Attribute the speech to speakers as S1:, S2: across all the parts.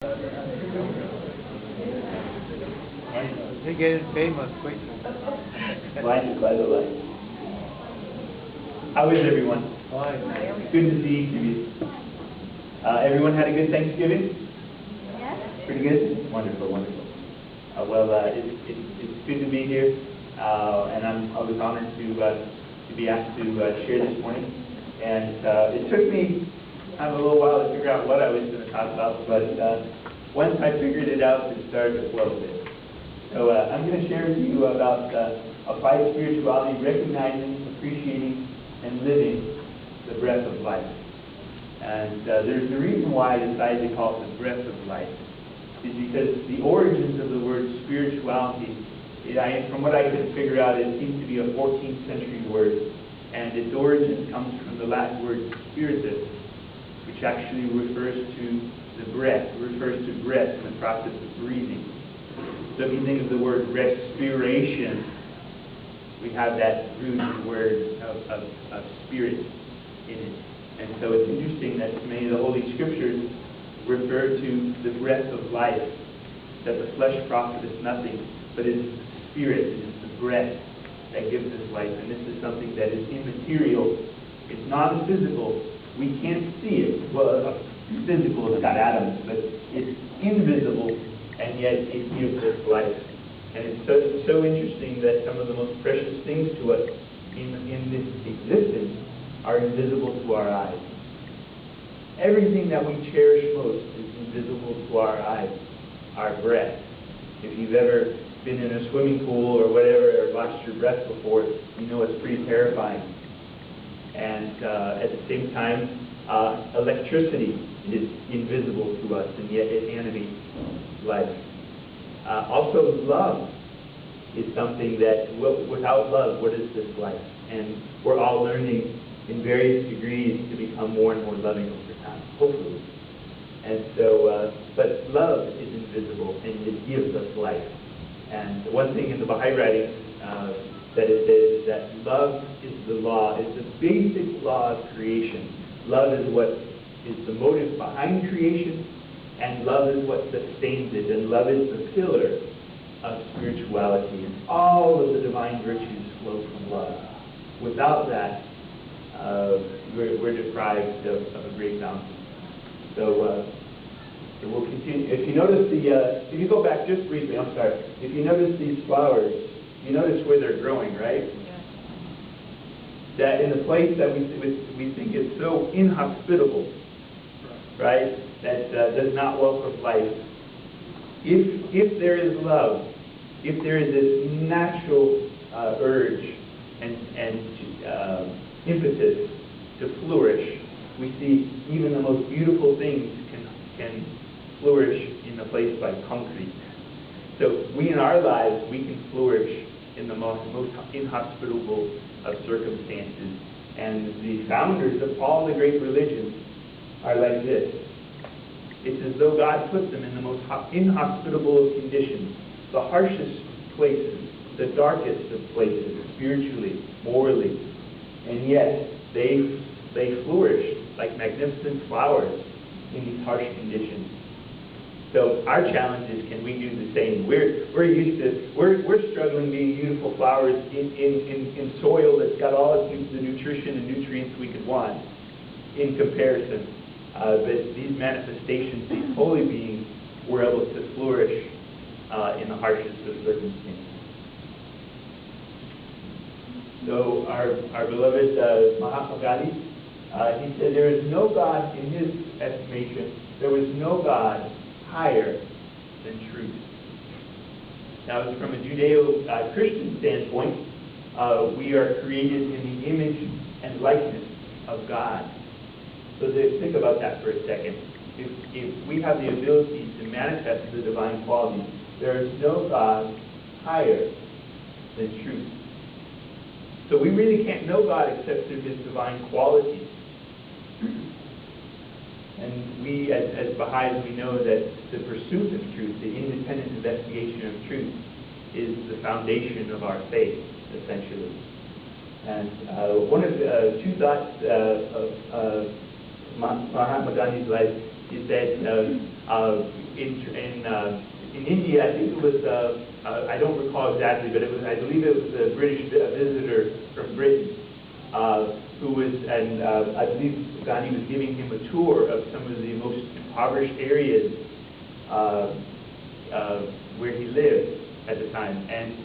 S1: They're getting famous quickly.
S2: Blind by the light. How is everyone?
S1: Fine.
S2: It's good to see each of you. Everyone had a good Thanksgiving?
S3: Yes.
S2: Pretty good? Wonderful, wonderful. It's good to be here, and I was honored to be asked to share this morning. And it took me a little while to figure out what I was going to talk about, but once I figured it out, it started to flow a bit. So I'm going to share with you about applied spirituality, recognizing, appreciating, and living the breath of life. And there's a reason why I decided to call it the breath of life, is because the origins of the word spirituality, from what I could figure out, it seems to be a 14th century word, and its origin comes from the Latin word spiritus, which actually refers to the breath, refers to breath in the process of breathing. So if you think of the word respiration, we have that root word of spirit in it. And so it's interesting that many of the Holy Scriptures refer to the breath of life, that the flesh profiteth nothing, but it is the spirit, it is the breath that gives us life. And this is something that is immaterial. It's non-physical. We can't see it. Well, physical, it's got atoms, but it's invisible, and yet it gives us life. And it's so interesting that some of the most precious things to us in this existence are invisible to our eyes. Everything that we cherish most is invisible to our eyes. Our breath. If you've ever been in a swimming pool or whatever, or lost your breath before, you know it's pretty terrifying. And at the same time, electricity is invisible to us, and yet it animates life. Also, love is something that, without love, what is this life? And we're all learning in various degrees to become more and more loving over time, hopefully. And so, but love is invisible, and it gives us life. And the one thing in the Baha'i writings that it says is that love is the law, is the basic law of creation. Love is what is the motive behind creation, and love is what sustains it, and love is the pillar of spirituality. And all of the divine virtues flow from love. Without that, we're deprived of a great bounty. So we'll continue. If you notice if you go back just briefly, I'm sorry. If you notice these flowers, you notice where they're growing, right?
S3: Yes.
S2: That in a place that we think is so inhospitable, right? That does not welcome life. If there is love, if there is this natural urge and impetus to flourish, we see even the most beautiful things can flourish in a place like concrete. So we in our lives, we can flourish in the most inhospitable of circumstances. And the founders of all the great religions are like this. It's as though God put them in the most inhospitable of conditions, the harshest places, the darkest of places, spiritually, morally, and yet they flourish like magnificent flowers in these harsh conditions. So our challenge is, can we do the same? We're struggling being beautiful flowers in soil that's got all the nutrition and nutrients we could want in comparison. But these manifestations, these holy beings, were able to flourish in the harshest of circumstances. So our beloved Mahatma Gandhi, he said, there is no God, in his estimation, there was no God higher than truth. Now, from a Judeo-Christian standpoint, we are created in the image and likeness of God. So think about that for a second. If we have the ability to manifest the divine qualities, there is no God higher than truth. So we really can't know God except through his divine qualities. And we, as Baha'is, we know that the pursuit of truth, the independent investigation of truth, is the foundation of our faith, essentially. And one of the two thoughts of Mahatma Gandhi's life is that in India, I think it was, I don't recall exactly, but I believe it was a British visitor from Britain who was, and I believe Gandhi was giving him a tour of some of the most impoverished areas where he lived at the time. And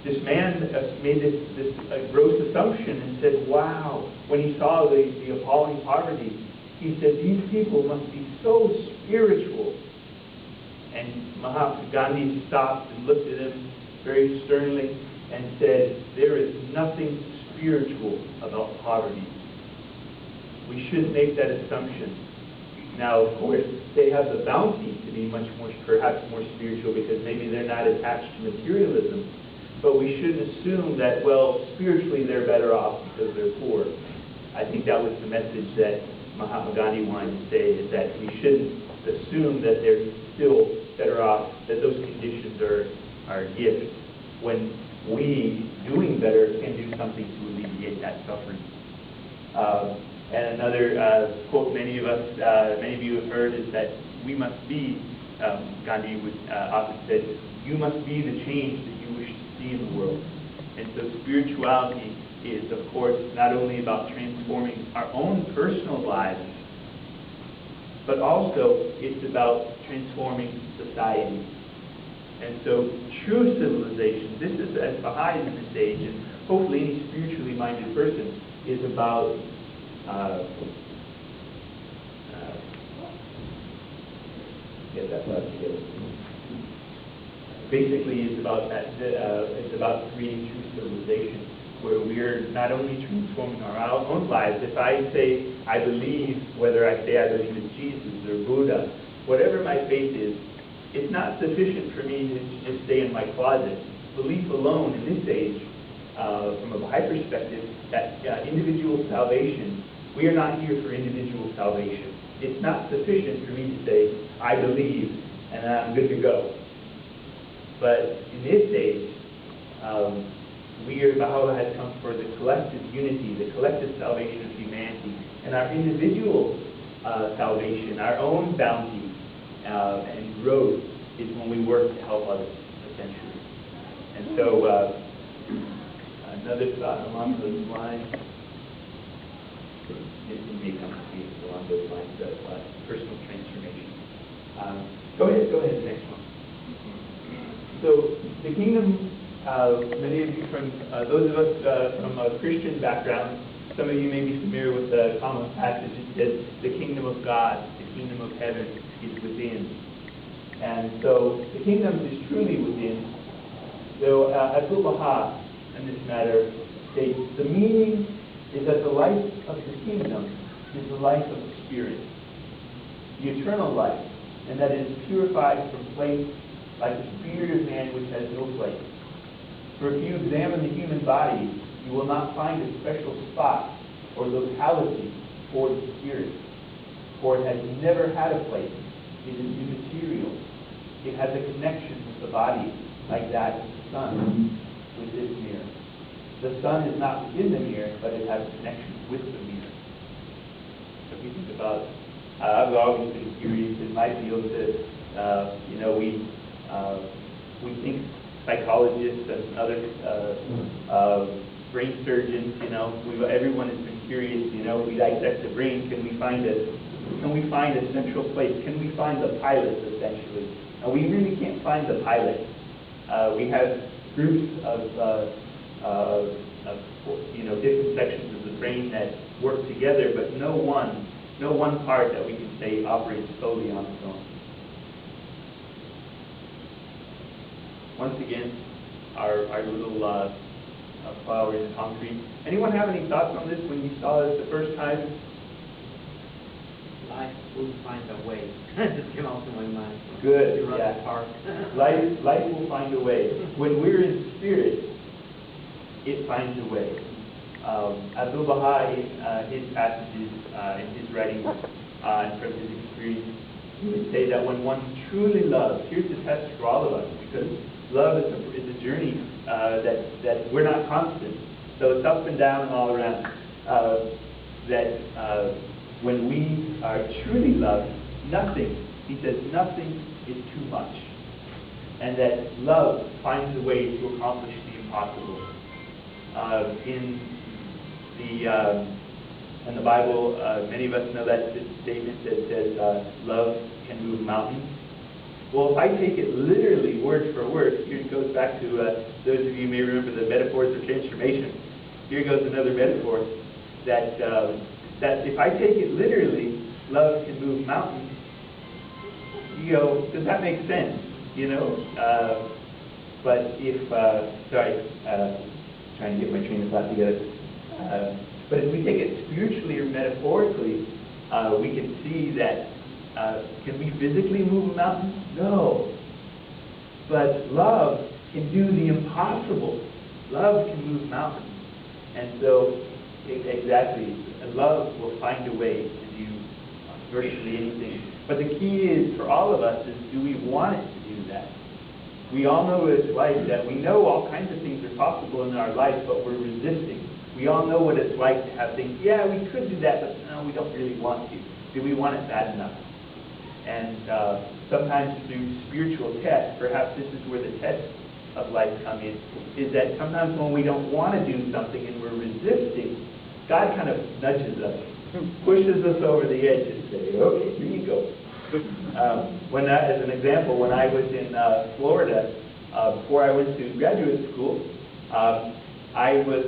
S2: this man made this gross assumption and said, wow, when he saw the appalling poverty, he said, these people must be so spiritual. And Mahatma Gandhi stopped and looked at him very sternly and said, there is nothing spiritual about poverty. We shouldn't make that assumption. Now, of course, they have the bounty to be much more, perhaps more spiritual, because maybe they're not attached to materialism. But we shouldn't assume that, well, spiritually they're better off because they're poor. I think that was the message that Mahatma Gandhi wanted to say, is that we shouldn't assume that they're still better off, that those conditions are a gift, when we, doing better, can do something to alleviate that suffering. And another quote many of you have heard is that we must be, Gandhi would often said, you must be the change that you wish to see in the world. And so spirituality is, of course, not only about transforming our own personal lives, but also it's about transforming society. And so true civilization, this is, as Baha'is in this age, and hopefully any spiritually minded person, is about get that left together. Basically, it's about that. It's about creating true civilization, where we're not only transforming our own lives. If I say I believe, whether I say I believe in Jesus or Buddha, whatever my faith is, it's not sufficient for me to just stay in my closet. Belief alone in this age, from a Baha'i perspective, that individual salvation, we are not here for individual salvation. It's not sufficient for me to say, I believe, and I'm good to go. But in this age, Baha'u'llah has come for the collective unity, the collective salvation of humanity, and our individual salvation, our own bounty and growth is when we work to help others, essentially. And so, another thought along those lines, it may come to me along those lines of personal transformation. Go ahead, next one. So, the kingdom, many of you from, those of us from a Christian background, some of you may be familiar with the common passage that says, the kingdom of God, the kingdom of heaven is within. And so, the kingdom is truly within. So, Abdul-Baha, in this matter, states, the meaning is that the life of the kingdom is the life of the spirit, the eternal life, and that it is purified from place like the spirit of man which has no place. For if you examine the human body, you will not find a special spot or locality for the spirit, for it has never had a place. It is immaterial. It has a connection with the body like that of the sun with this mirror. The sun is not within the mirror, but it has a connection with the mirror. So if you think about, I've always been curious in my field that, we think psychologists and other brain surgeons, everyone has been curious, we dissect the brain, can we find a central place? Can we find the pilot, essentially? And we really can't find the pilot. We have groups of different sections of the brain that work together, but no one part that we can say operates solely on its own. Once again, our little flower in concrete. Anyone have any thoughts on this when you saw this the first time?
S3: Life will find a way. Just came off to my mind.
S2: Good.
S3: Yeah. Park.
S2: Life will find a way. When we're in spirit, it finds a way. Abdul-Baha, in his passages, in his writings, and from his experience, he would say that when one truly loves, here's the test for all of us, because love is a journey that we're not constant. So it's up and down and all around. When we are truly loved, nothing he says nothing is too much, and that love finds a way to accomplish the impossible. In the Bible, many of us know that statement that says, love can move mountains. Well, if I take it literally, word for word, here it goes back to, those of you who may remember the metaphors of transformation. Here goes another metaphor, that if I take it literally, love can move mountains, you go, does that make sense? You know? But if, trying to get my train of thought together. But if we take it spiritually or metaphorically, we can see that, can we physically move a mountain? No. But love can do the impossible. Love can move mountains. And so, exactly, love will find a way to do virtually anything. But the key is, for all of us, is do we want it to do that? We all know what it's like, that we know all kinds of things are possible in our life, but we're resisting. We all know what it's like to have things, yeah, we could do that, but no, we don't really want to. Do we want it bad enough? And sometimes through spiritual tests, perhaps this is where the tests of life come in, is that sometimes when we don't want to do something and we're resisting, God kind of nudges us, pushes us over the edge and say, okay, here you go. As an example, when I was in Florida, before I went to graduate school, I was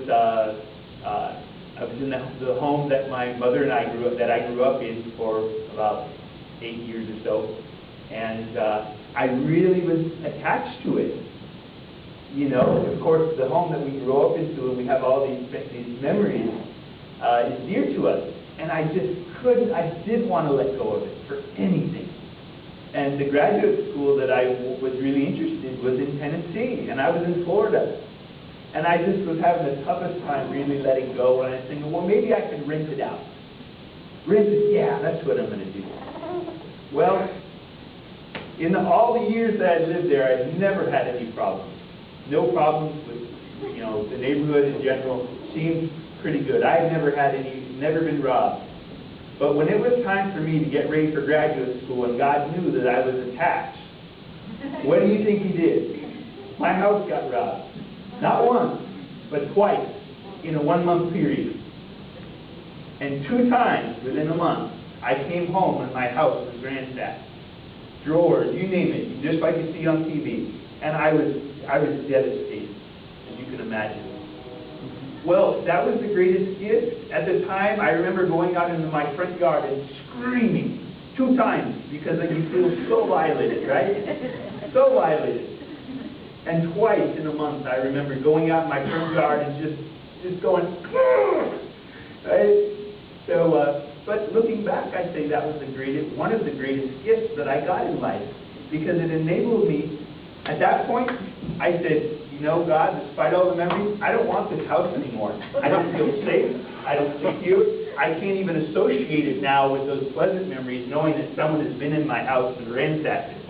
S2: in the home that my mother and I grew up in for about 8 years or so, and I really was attached to it. You know, of course, the home that we grew up into, and we have all these memories, is dear to us. And I just couldn't, I did want to let go of it for anything. And the graduate school that I was really interested in was in Tennessee, and I was in Florida. And I just was having the toughest time really letting go, and I was thinking, well, maybe I could rent it out. Rent it, yeah, that's what I'm going to do. Well, in all the years that I lived there, I've never had any problems. No problems with, you know, the neighborhood in general seemed pretty good. I had never been robbed. But when it was time for me to get ready for graduate school, and God knew that I was attached, what do you think He did? My house got robbed. Not once, but twice in a 1-month period. And 2 times within a month, I came home and my house was ransacked. Drawers, you name it, just like you see on TV. And I was devastated, as you can imagine. Well, that was the greatest gift. At the time, I remember going out into my front yard and screaming 2 times because you feel so violated, right? So violated. And twice in a month, I remember going out in my front yard and just going, right? So, but looking back, I say that was one of the greatest gifts that I got in life, because it enabled me. At that point, I said, you know, God, despite all the memories, I don't want this house anymore. I don't feel safe. I don't secure. I can't even associate it now with those pleasant memories, knowing that someone has been in my house and ransacked it.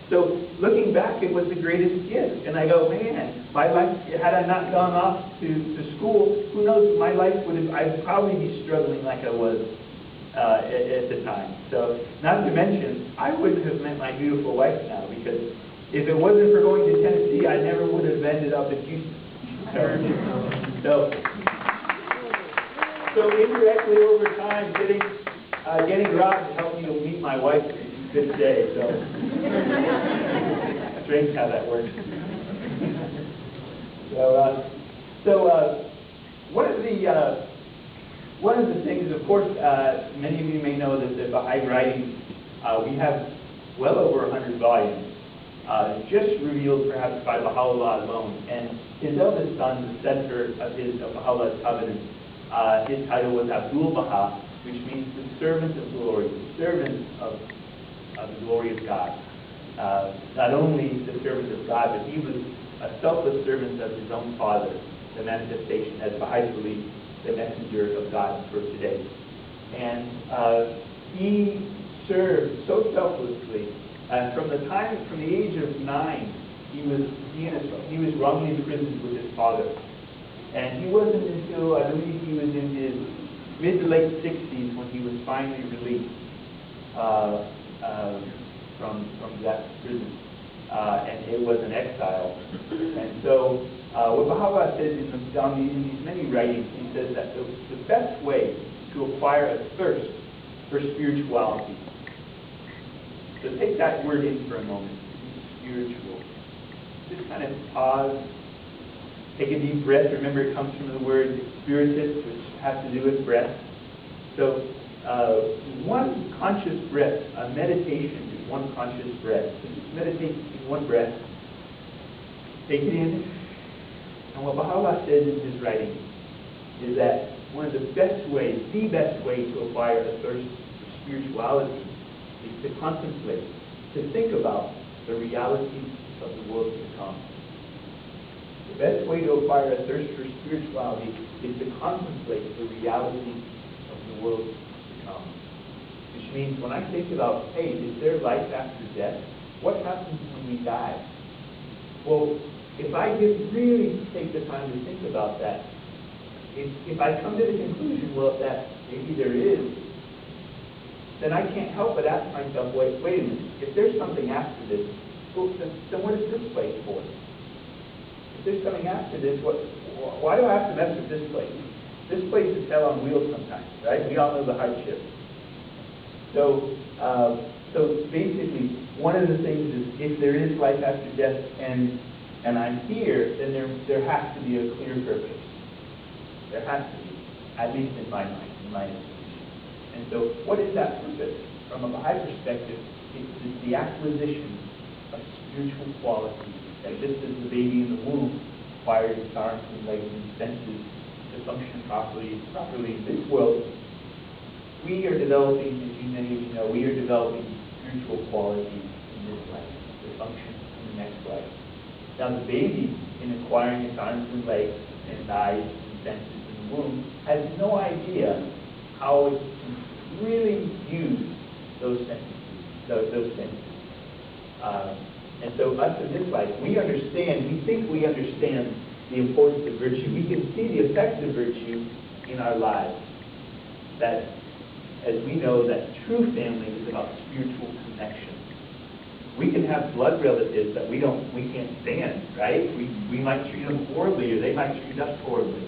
S2: So looking back, it was the greatest gift. And I go, man, my life, had I not gone off to school, who knows, my life I'd probably be struggling like I was at the time. So, not to mention, I wouldn't have met my beautiful wife now, because if it wasn't for going to Tennessee, I never would have ended up in Houston. So indirectly over time, getting robbed helped me to meet my wife to this day. So strange how that works. One of the things, of course, many of you may know that the Baha'i writings, we have well over 100 volumes. Just revealed perhaps by Baha'u'llah alone. And his eldest son, the center of Baha'u'llah's covenant, his title was Abdul-Baha, which means the servant of glory, the servant of the glory of God. Not only the servant of God, but he was a selfless servant of his own Father, the manifestation, as Baha'is believe, the messenger of God for today. And he served so selflessly. And from the age of 9, he was wrongly imprisoned with his father. And he wasn't until, I believe he was in his mid to late 60s when he was finally released. from that prison, and it was an exile. And so what Baha'u'llah says in these many writings, he says that the best way to acquire a thirst for spirituality. So take that word in for a moment, spiritual. Just kind of pause, take a deep breath. Remember, it comes from the word spiritus, which has to do with breath. So one conscious breath, a meditation is one conscious breath. So just meditate in one breath. Take it in. And what Baha'u'llah says in his writing is that one of the best ways, the best way to acquire a thirst for spirituality is to contemplate, to think about the realities of the world to come. The best way to acquire a thirst for spirituality is to contemplate the realities of the world to come. Which means when I think about, hey, is there life after death? What happens when we die? Well, if I really take the time to think about that, if I come to the conclusion, well, that maybe there is, then I can't help but ask myself, wait a minute, if there's something after this, well, then what is this place for? If there's something after this, why do I have to mess with this place? This place is hell on wheels sometimes, right? We all know the hardship. So basically, one of the things is if there is life after death and I'm here, then there has to be a clear purpose. There has to be, at least in my mind, in my estimation. And so what is that purpose? From a Baha'i perspective, it's the acquisition of spiritual qualities that just as the baby in the womb acquires its arms and legs and senses to function properly in this world, we are developing, as many of you know, we are developing spiritual qualities in this life to function in the next life. Now the baby, in acquiring its arms and legs and eyes and senses in the womb, has no idea how it can really use those senses. And so us in this life, we think we understand the importance of virtue. We can see the effects of virtue in our lives. That, as we know, that true family is about spiritual connection. We can have blood relatives that we can't stand, right? We might treat them horribly, or they might treat us horribly.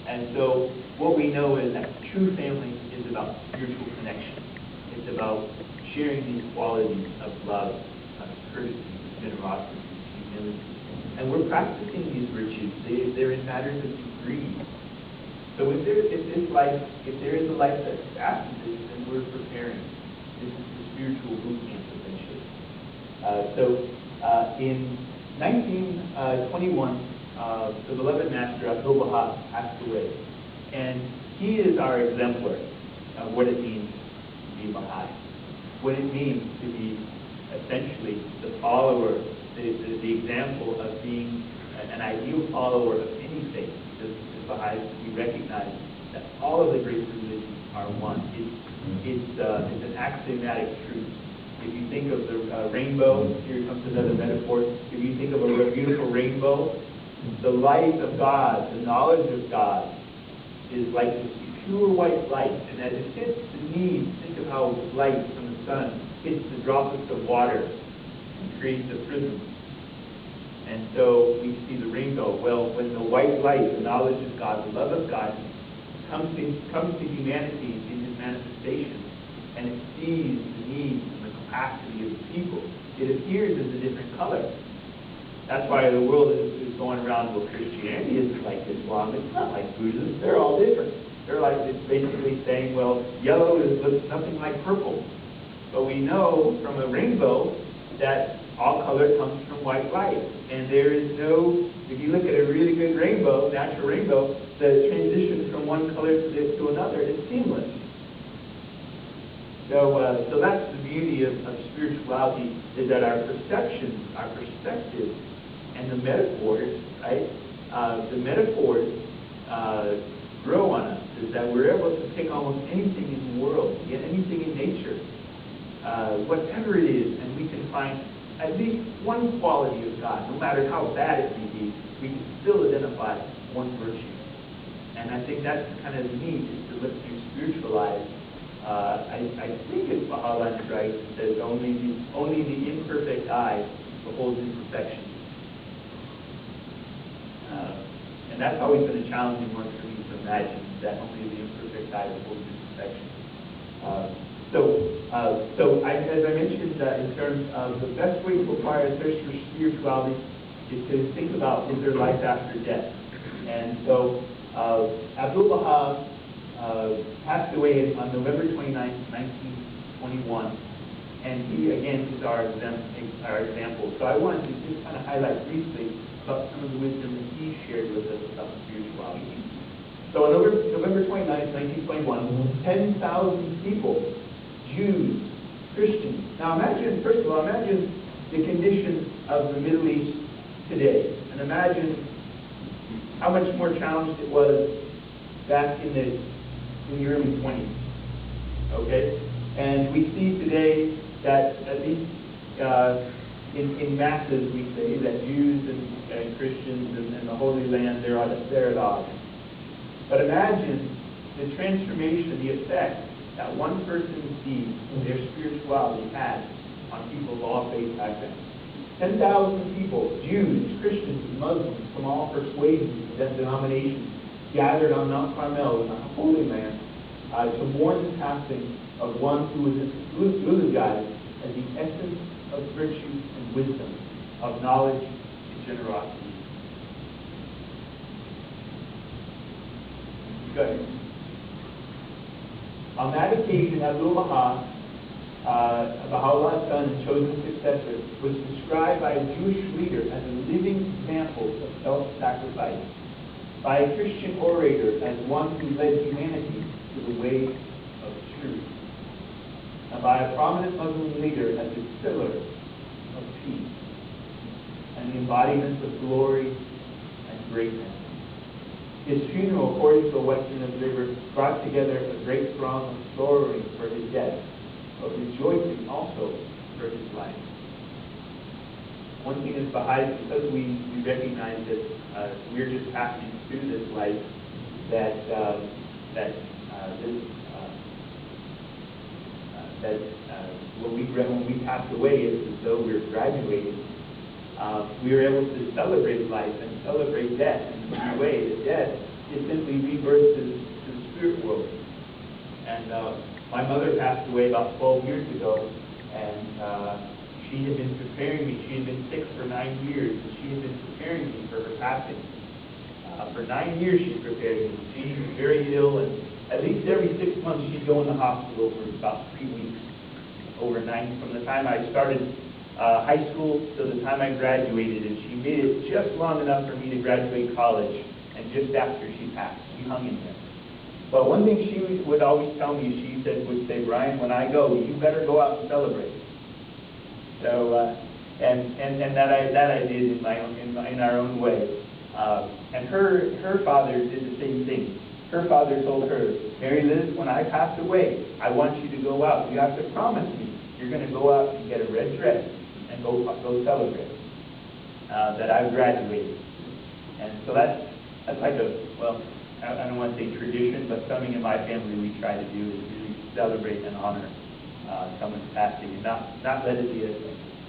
S2: And so what we know is that true family is about spiritual connection. It's about sharing these qualities of love, courtesy, generosity, humility. And we're practicing these virtues. They're in matters of degree. So if there is a life that's after this, then we're preparing. This is the spiritual boot camp, essentially. In 1921, the beloved master Abdul-Baha passed away. And he is our exemplar of what it means to be Baha'i. What it means to be essentially the follower, the example of being an ideal follower of any faith. Because as Baha'is, we recognize that all of the great religions are one. It's an axiomatic truth. If you think of the rainbow, here comes another metaphor. If you think of a beautiful rainbow, the light of God, the knowledge of God, is like this pure white light. And as it hits the knees, think of how light from the sun hits the droplets of water and creates a prism. And so we see the rainbow. Well, when the white light, the knowledge of God, the love of God, comes to humanity in His manifestation, and it sees the needs and the capacity of the people, it appears as a different color. That's why the world is going around, well, Christianity isn't like Islam, it's not like Buddhism, they're all different. It's basically saying, well, yellow looks nothing like purple. But we know from a rainbow that all color comes from white light. And there is no, if you look at a really good rainbow, natural rainbow, the transition from one color to another is seamless. So that's the beauty of spirituality, is that our perceptions, our perspectives, and the metaphors, right? The metaphors grow on us, is that we're able to take almost anything in the world, anything in nature, whatever it is, and we can find at least one quality of God, no matter how bad it may be, we can still identify one virtue. And I think that's kind of neat, is to look through spiritual eyes I think it's Baha'u'llah right, that says only the imperfect eye beholds imperfection. And that's always been a challenging one for me to imagine, that only the imperfect eye beholds imperfection. As I mentioned, in terms of the best way to acquire a thirst for spirituality is to think about, is there life after death? And so Abdul-Baha passed away on November 29, 1921, and he again is our example. So I wanted to just kind of highlight briefly about some of the wisdom that he shared with us about spirituality. So on November 29, 1921, 10,000 people, Jews, Christians. Now imagine, first of all, imagine the condition of the Middle East today, and imagine how much more challenged it was back in the early 20s. Okay, and we see today that at least in masses we say that Jews and Christians and the Holy Land they're at odds. But imagine the transformation, the effect that one person's deed and their spirituality had on people of all faith back then. 10,000 people, Jews, Christians, and Muslims from all persuasions and denominations gathered on Mount Carmel in the Holy Land to mourn the passing of one who was eulogized as the essence of virtue and wisdom, of knowledge and generosity. Good. On that occasion, Abdul-Baha, Baha'u'llah's son and chosen successor, was described by a Jewish leader as a living example of self-sacrifice, by a Christian orator as one who led humanity to the way of truth, and by a prominent Muslim leader as a pillar of peace and the embodiment of glory and greatness. His funeral, according to a Western observer, brought together a great throng of sorrowing for his death, but rejoicing also for his life. One thing is Baha'is, because we recognize that we're just passing through this life, when we pass away, it's as though we're graduating. We are able to celebrate life and celebrate death in a way that death is simply rebirth to the spirit world. And my mother passed away about 12 years ago, and she had been preparing me. She had been sick for 9 years, and she had been preparing me for her passing. For 9 years she prepared me. She was very ill, and at least every 6 months she'd go in the hospital for about 3 weeks. Overnight, from the time I started high school to the time I graduated, and she made it just long enough for me to graduate college, and just after she passed, she hung in there. But one thing she would always tell me, she would say, Brian, when I go, you better go out and celebrate. So, and that I did in our own way. And her father did the same thing. Her father told her, Mary Liz, when I pass away, I want you to go out. You have to promise me you're going to go out and get a red dress and go celebrate that I've graduated. And so that's like I don't want to say tradition, but something in my family we try to do is really celebrate and honor someone's passing, and not let it be a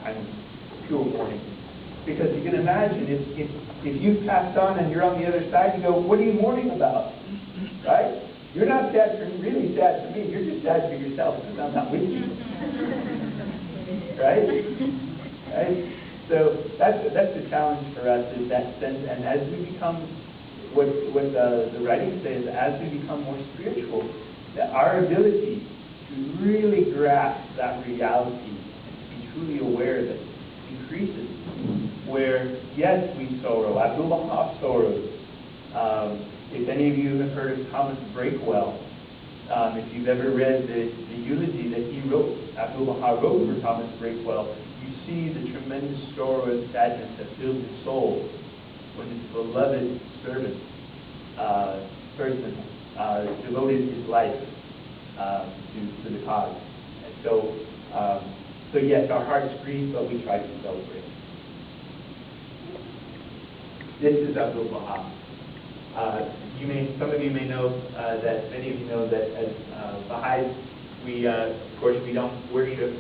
S2: kind of pure mourning. Because you can imagine if you've passed on and you're on the other side, you go, what are you mourning about? Right? You're not really sad for me. You're just sad for yourself because I'm not with you. Right? Right? So that's the challenge for us, is that sense. And as we become, what the writing says, as we become more spiritual, that our ability to really grasp that reality and to be truly aware of it increases. Where, yes, we sorrow. Abdul-Baha sorrows. If any of you have heard of Thomas Breakwell, if you've ever read the eulogy that he wrote, Abdul-Baha wrote for Thomas Breakwell, you see the tremendous sorrow and sadness that filled his soul when his beloved servant, person, devoted his life to the cause. And so yes, our hearts grieve, but we try to celebrate. This is Abdul-Baha. Some of you may know that, many of you know that as Baha'is, Of course, we don't worship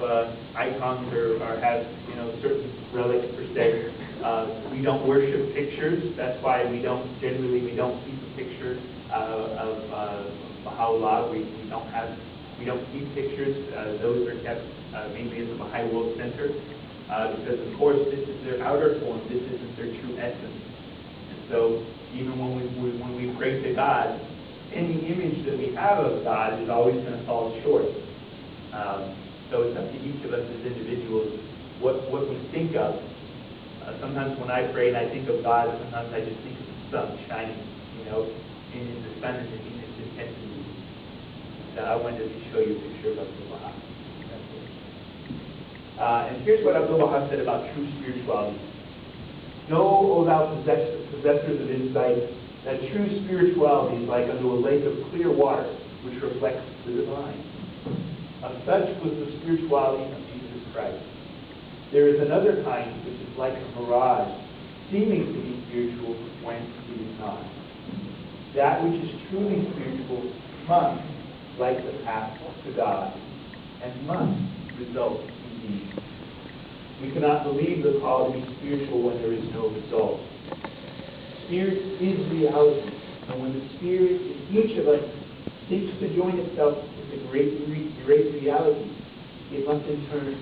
S2: icons or have, certain relics per se. We don't worship pictures. That's why we don't keep a picture of Baha'u'llah. We don't keep pictures. Those are kept mainly at the Baha'i World Center because, of course, this is their outer form. This isn't their true essence. And so, even when we pray to God, any image that we have of God is always going to fall short. So it's up to each of us as individuals what we think of. Sometimes when I pray and I think of God, sometimes I just think of the sun shining, in the sun and in its intensity. I wanted to show you a picture of Abdul-Baha. And here's what Abdul-Baha said about true spirituality. Know, O thou possessors of insight, that true spirituality is like unto a lake of clear water, which reflects the divine. Of such was the spirituality of Jesus Christ. There is another kind which is like a mirage, seeming to be spiritual when it is not. That which is truly spiritual must, like the path to God, and must result in deeds. We cannot believe the call to be spiritual when there is no result. Spirit is reality, and when the Spirit in each of us seeks to join itself with the great reality, it must in turn